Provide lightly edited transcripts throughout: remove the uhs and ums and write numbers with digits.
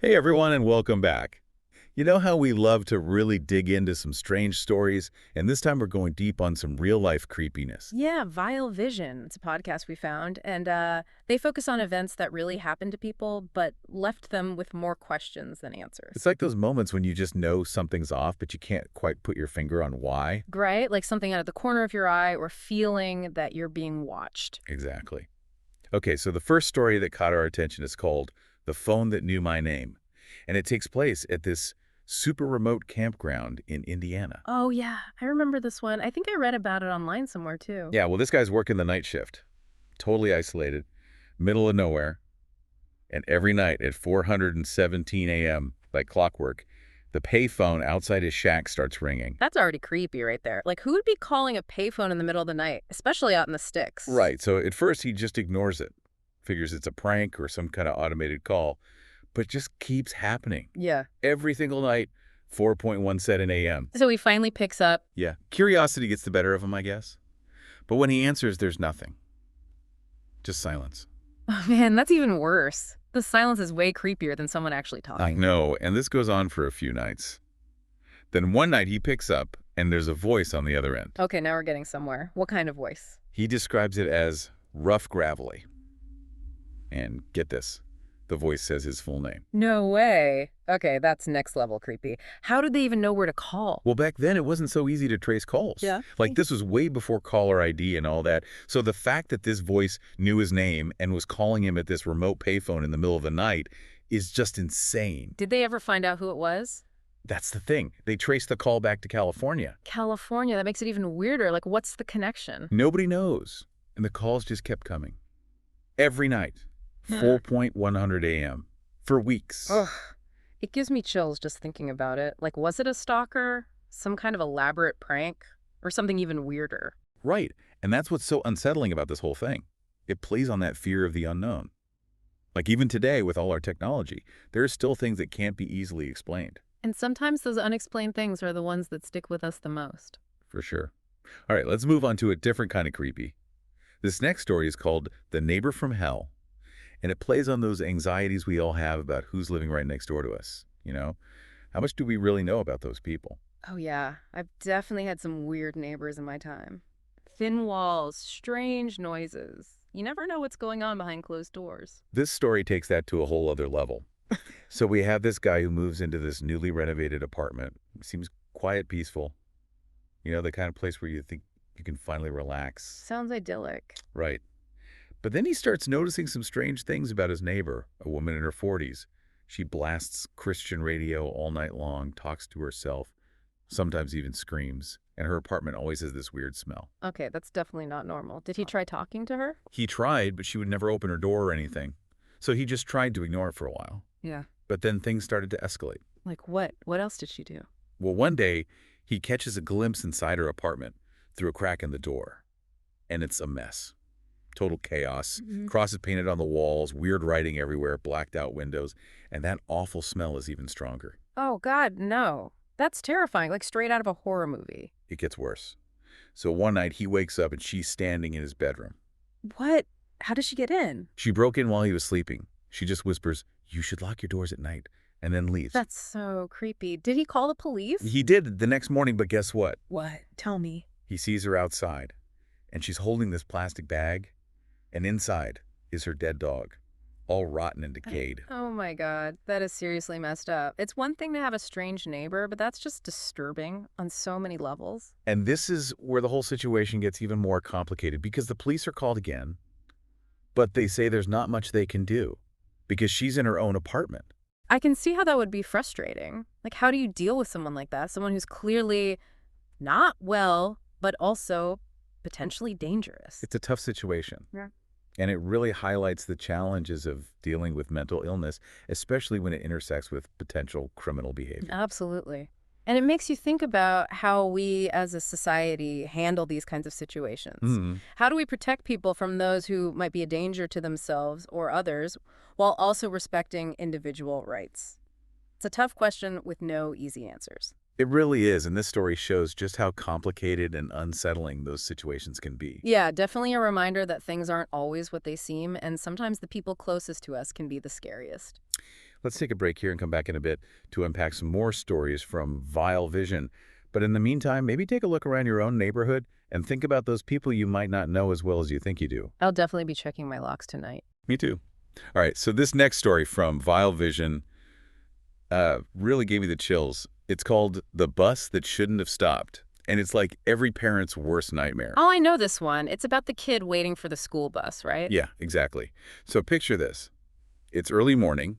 Hey everyone, and welcome back. You know how we love to really dig into some strange stories, and this time we're going deep on some real-life creepiness. Yeah, Vile Vision. It's a podcast we found, and they focus on events that really happened to people, but left them with more questions than It's answers. like those moments when you just know something's off, but you can't quite put your finger on why. Right? Like something out of the corner of your eye or feeling that you're being watched. Exactly. Okay, so the first story that caught our attention is called The Phone That Knew My Name, and it takes place at this super remote campground in Indiana. Oh, yeah. I remember this one. I think I read about it online somewhere, too. Yeah, well, this guy's working the night shift, totally isolated, middle of nowhere. And every night at 4:17 a.m., like clockwork, the payphone outside his shack starts ringing. That's already creepy right there. Like, who would be calling a payphone in the middle of the night, especially out in the sticks? Right, so at first he just ignores it, figures it's a prank or some kind of automated call, but it just keeps happening. Yeah. Every single night, 4:17 a.m. So he finally picks up. Yeah, curiosity gets the better of him, I guess. But when he answers, there's nothing. Just silence. Oh, man, that's even worse. The silence is way creepier than someone actually I talking. know, and this goes on for a few nights. Then one night he picks up, and there's a voice on the other end. Okay, now we're getting somewhere. What kind of voice? He describes it as rough gravelly. And get this, the voice says his full name. No way. Okay, that's next level creepy. How did they even know where to call? Well, back then it wasn't so easy to trace calls. Yeah. Like this was way before caller ID and all that. So the fact that this voice knew his name and was calling him at this remote payphone in the middle of the night is just insane. Did they ever find out who it was? That's the thing. They traced the call back to California. California. That makes it even weirder. Like, what's the connection? Nobody knows. And the calls just kept coming. Every night, 4:100 a.m. for weeks. Ugh. It gives me chills just thinking about it. Like, was it a stalker? Some kind of elaborate prank? Or something even weirder? Right. And that's what's so unsettling about this whole thing. It plays on that fear of the unknown. Like even today, with all our technology, there are still things that can't be easily explained. And sometimes those unexplained things are the ones that stick with us the most. For sure. All right, let's move on to a different kind of creepy. This next story is called The Neighbor from Hell, and it plays on those anxieties we all have about who's living right next door to us. You know, how much do we really know about those people? Oh, yeah. I've definitely had some weird neighbors in my time. Thin walls, strange noises. You never know what's going on behind closed doors. This story takes that to a whole other level. So we have this guy who moves into this newly renovated apartment. Seems quiet, peaceful. You know, the kind of place where you think you can finally relax. Sounds idyllic. Right. But then he starts noticing some strange things about his neighbor, a woman in her 40s. She blasts Christian radio all night long, talks to herself, sometimes even screams, and her apartment always has this weird smell. Okay, that's definitely not normal. Did he try talking to her? He tried, but she would never open her door or anything. So he just tried to ignore it for a while. Yeah. But then things started to escalate. Like what? What else did she do? Well, one day, he catches a glimpse inside her apartment through a crack in the door. And it's a mess. Total chaos. Crosses painted on the walls, weird writing everywhere, blacked out windows, and that awful smell is even stronger. Oh, God, no. That's terrifying, like straight out of a horror movie. It gets worse. So one night, he wakes up and she's standing in his bedroom. What? How did she get in? She broke in while he was sleeping. She just whispers, "You should lock your doors at night," and then leaves. That's so creepy. Did he call the police? He did the next morning, but guess what? What? Tell me. He sees her outside, and she's holding this plastic bag, and inside is her dead dog, all rotten and decayed. Oh my God, that is seriously messed up. It's one thing to have a strange neighbor, but that's just disturbing on so many levels. And this is where the whole situation gets even more complicated because the police are called again, but they say there's not much they can do because she's in her own apartment. I can see how that would be frustrating. Like, how do you deal with someone like that? Someone who's clearly not well, but also potentially dangerous. It's a tough situation. Yeah. And it really highlights the challenges of dealing with mental illness, especially when it intersects with potential criminal behavior. Absolutely. And it makes you think about how we as a society handle these kinds of situations. Mhm. How do we protect people from those who might be a danger to themselves or others while also respecting individual rights? It's a tough question with no easy answers. It really is, and this story shows just how complicated and unsettling those situations can be. Yeah, definitely a reminder that things aren't always what they seem, and sometimes the people closest to us can be the scariest. Let's take a break here and come back in a bit to unpack some more stories from Vile Vision. But in the meantime, maybe take a look around your own neighborhood and think about those people you might not know as well as you think you do. I'll definitely be checking my locks tonight. Me too. All right, so this next story from Vile Vision really gave me the chills. It's called The Bus That Shouldn't Have Stopped. And it's like every parent's worst nightmare. Oh, I know this one. It's about the kid waiting for the school bus, right? Yeah, exactly. So picture this. It's early morning,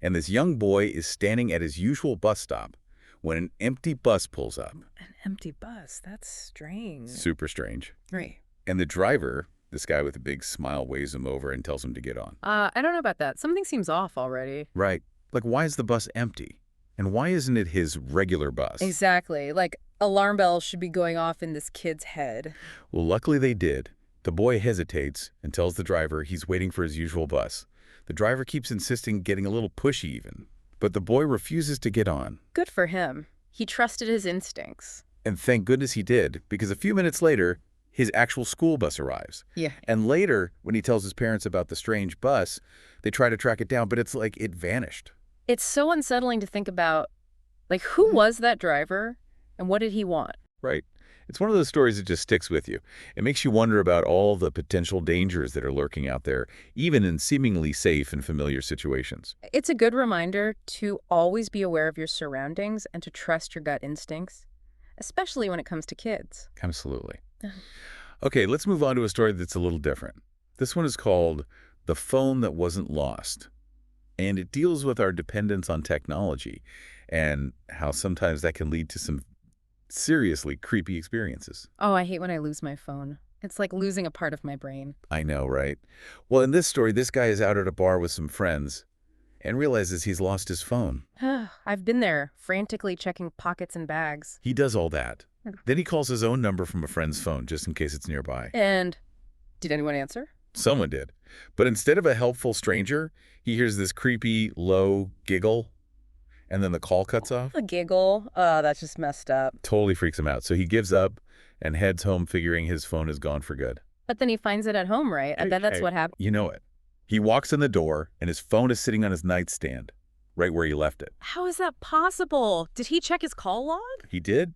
and this young boy is standing at his usual bus stop when an empty bus pulls up. An empty bus. That's strange. Super strange. Right. And the driver, this guy with a big smile, waves him over and tells him to get on. I don't know about that. Something seems off already. Right. Like, why is the bus empty? And why isn't it his regular bus? Exactly. Like, alarm bells should be going off in this kid's head. Well, luckily they did. The boy hesitates and tells the driver he's waiting for his usual bus. The driver keeps insisting, getting a little pushy even. But the boy refuses to get on. Good for him. He trusted his instincts. And thank goodness he did, because a few minutes later, his actual school bus arrives. Yeah. And later, when he tells his parents about the strange bus, they try to track it down, but it's like it vanished. It's so unsettling to think about, like, who was that driver and what did he want? Right. It's one of those stories that just sticks with you. It makes you wonder about all the potential dangers that are lurking out there, even in seemingly safe and familiar situations. It's a good reminder to always be aware of your surroundings and to trust your gut instincts, especially when it comes to kids. Absolutely. Okay, let's move on to a story that's a little different. This one is called The Phone That Wasn't Lost. And it deals with our dependence on technology and how sometimes that can lead to some seriously creepy experiences. Oh, I hate when I lose my phone. It's like losing a part of my brain. I know, right? Well, in this story, this guy is out at a bar with some friends and realizes he's lost his phone. I've been there, frantically checking pockets and bags. He does all that. Then he calls his own number from a friend's phone just in case it's nearby. And did anyone answer? Someone did. But instead of a helpful stranger, he hears this creepy, low giggle, and then the call cuts off. A giggle. That's just messed up. Totally freaks him out. So he gives up and heads home figuring his phone is gone for good. But then he finds it at home, right? I bet that's what happened. You know it. He walks in the door, and his phone is sitting on his nightstand, right where he left it. How is that possible? Did he check his call log? He did.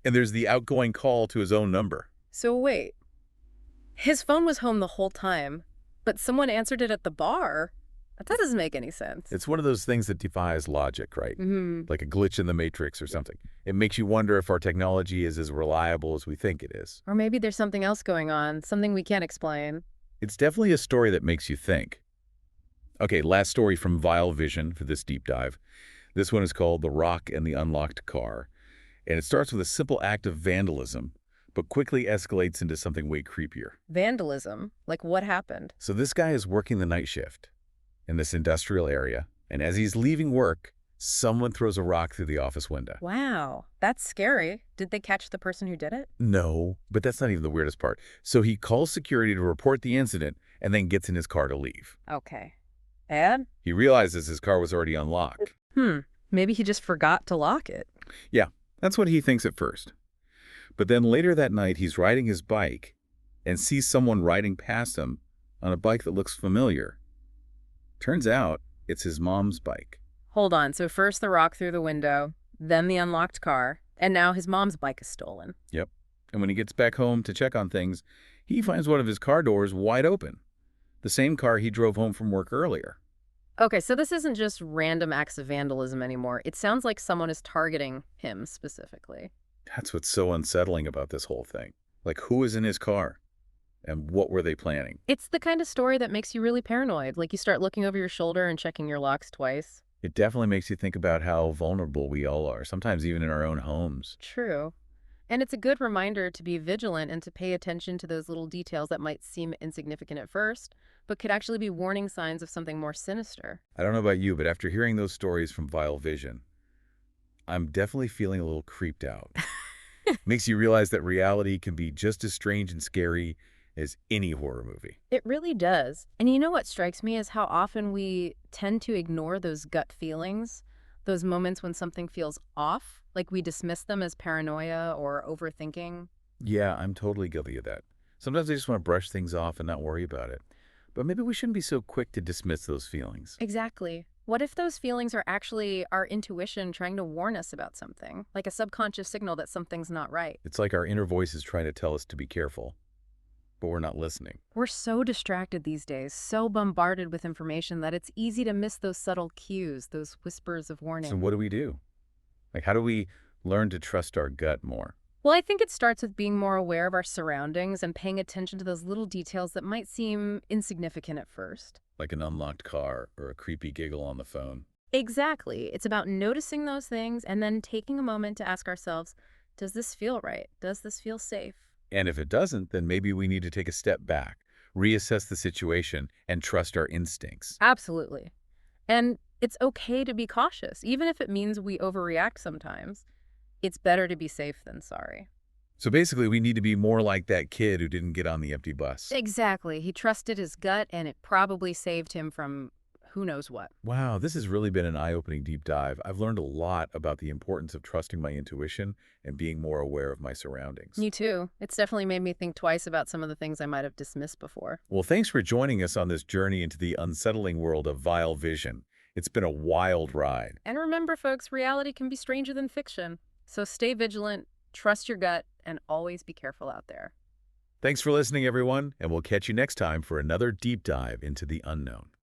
And there's the outgoing call to his own number. So wait. His phone was home the whole time, but someone answered it at the bar? That doesn't make any sense. It's one of those things that defies logic, right? Mm-hmm. Like a glitch in the matrix or something. It makes you wonder if our technology is as reliable as we think it is. Or maybe there's something else going on, something we can't explain. It's definitely a story that makes you think. Okay, last story from Vile Vision for this deep dive. This one is called The Rock and the Unlocked Car. And it starts with a simple act of vandalism, but quickly escalates into something way creepier. Vandalism? Like what happened? So this guy is working the night shift in this industrial area, and as he's leaving work, someone throws a rock through the office window. Wow, that's scary. Did they catch the person who did it? No, but that's not even the weirdest part. So he calls security to report the incident and then gets in his car to leave. Okay. And? He realizes his car was already unlocked. Maybe he just forgot to lock it. Yeah, that's what he thinks at first. But then later that night, he's riding his bike and sees someone riding past him on a bike that looks familiar. Turns out it's his mom's bike. Hold on, so first the rock through the window, then the unlocked car, and now his mom's bike is stolen. Yep. And when he gets back home to check on things, he finds one of his car doors wide open. The same car he drove home from work earlier. Okay, so this isn't just random acts of vandalism anymore. It sounds like someone is targeting him specifically. That's what's so unsettling about this whole thing. Like, who is in his car? And what were they planning? It's the kind of story that makes you really paranoid. Like you start looking over your shoulder and checking your locks twice. It definitely makes you think about how vulnerable we all are, sometimes even in our own homes. True. And it's a good reminder to be vigilant and to pay attention to those little details that might seem insignificant at first, but could actually be warning signs of something more sinister. I don't know about you, but after hearing those stories from Vile Vision, I'm definitely feeling a little creeped out. Makes you realize that reality can be just as strange and scary as any horror movie. It really does. And you know what strikes me is how often we tend to ignore those gut feelings, those moments when something feels off, like we dismiss them as paranoia or overthinking. Yeah, I'm totally guilty of that. Sometimes I just want to brush things off and not worry about it. But maybe we shouldn't be so quick to dismiss those feelings. Exactly. What if those feelings are actually our intuition trying to warn us about something, like a subconscious signal that something's not right? It's like our inner voice is trying to tell us to be careful, but we're not listening. We're so distracted these days, so bombarded with information that it's easy to miss those subtle cues, those whispers of So warning. what do we do? Like, how do we learn to trust our gut more? Well, I think it starts with being more aware of our surroundings and paying attention to those little details that might seem insignificant at first. Like an unlocked car or a creepy giggle on the phone. Exactly. It's about noticing those things and then taking a moment to ask ourselves, does this feel right? Does this feel safe? And if it doesn't, then maybe we need to take a step back, reassess the situation, and trust our instincts. Absolutely. And it's okay to be cautious, even if it means we overreact sometimes. It's better to be safe than sorry. So basically, we need to be more like that kid who didn't get on the empty bus. Exactly. He trusted his gut, and it probably saved him from who knows what. Wow, this has really been an eye-opening deep dive. I've learned a lot about the importance of trusting my intuition and being more aware of my surroundings. Me too. It's definitely made me think twice about some of the things I might have dismissed before. Well, thanks for joining us on this journey into the unsettling world of Vile Vision. It's been a wild ride. And remember, folks, reality can be stranger than fiction. So stay vigilant, trust your gut, and always be careful out there. Thanks for listening, everyone, and we'll catch you next time for another deep dive into the unknown.